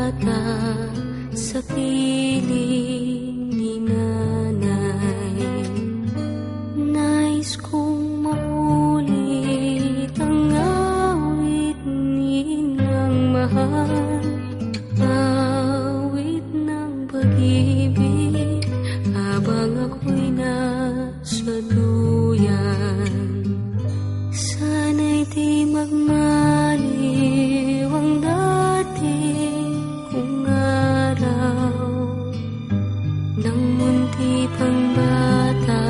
bata sa piling ni nanay. Nais kong maulit ang awit nilang mahal, awit ng pag-ibig habang ako'y nasa duyan. Sana'y di magmaliw ang dati kong araw nang munti pang bata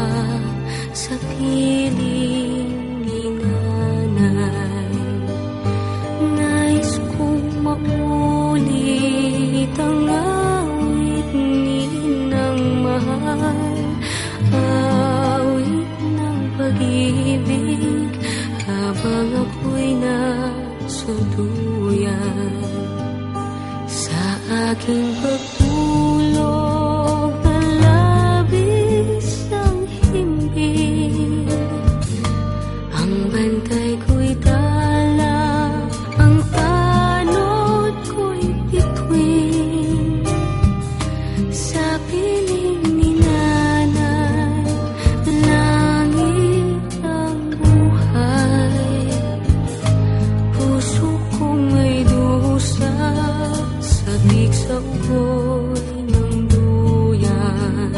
sa piling ni nanay. Nais kong maulit ang awit ninang mahal, awit ng pag-ibig habang ako'y nasa duyan. Sa aking pagtulog na labis ang himbing, ang bantay ko'y dala, ang tanod ko'y bituin. Sa piling ni nanay, langit ang buhay. Puso kong may dusa, sabik sa ugoy ng duyan.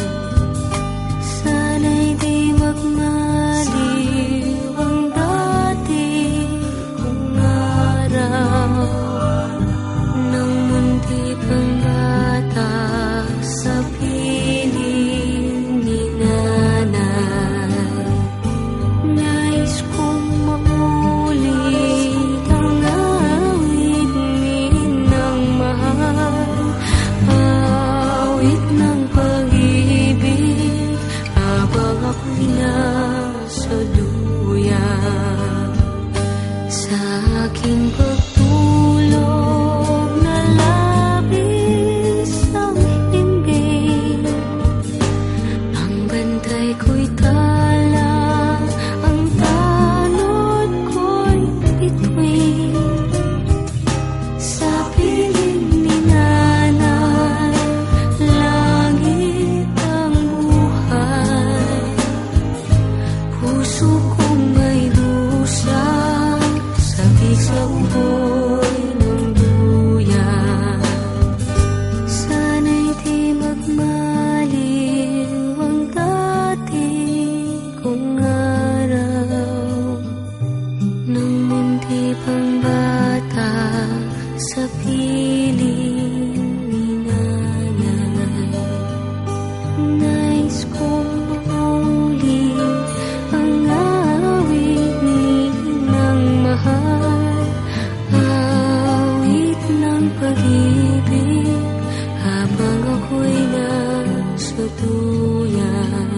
Sana'y di magmaliw ang dati kong araw nang munti pang bata sa piling ni nanay. Nais kong maulit ang awit ninang mahal, awit ng pag-ibig habang ako'y nasa duyan. Sa aking pagtulog na labis ang himbing, ang bantay ko'y tala, ang tanod ko'y bituin. Sa piling ni nanay, langit ang buhay. Puso kong may dusa, sabik sa ugoy ng duyan. Sana'y di magmaliw ang dati kong araw nang munti pang bata sa piling ni nanay. Nais kong maulit ang awit ninang mahal, awit ng pag-ibig habang ako'y nasa duyan.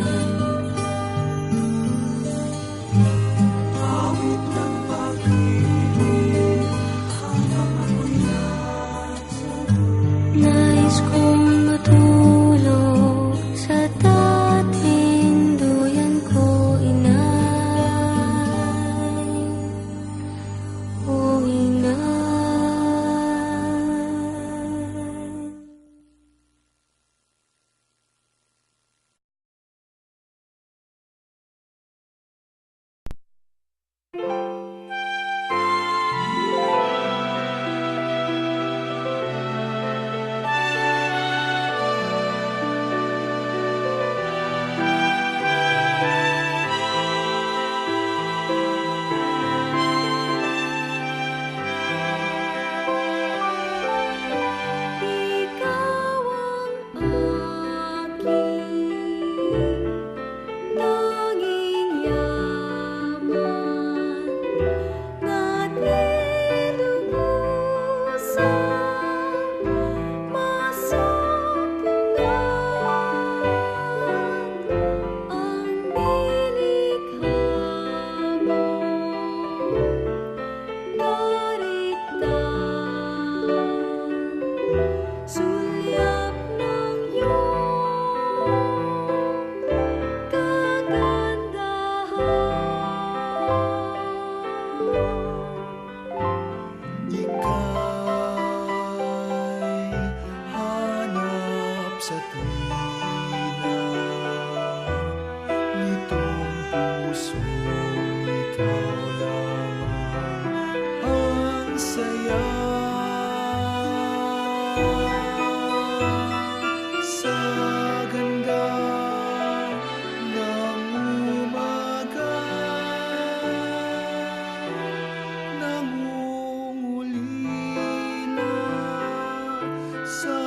Nais kong matulog sa dating duyan ko, inay, o inay. sa tuwina nitong puso, ikaw lamang ang saya. Sa ganda ng umaga, nangungulila sa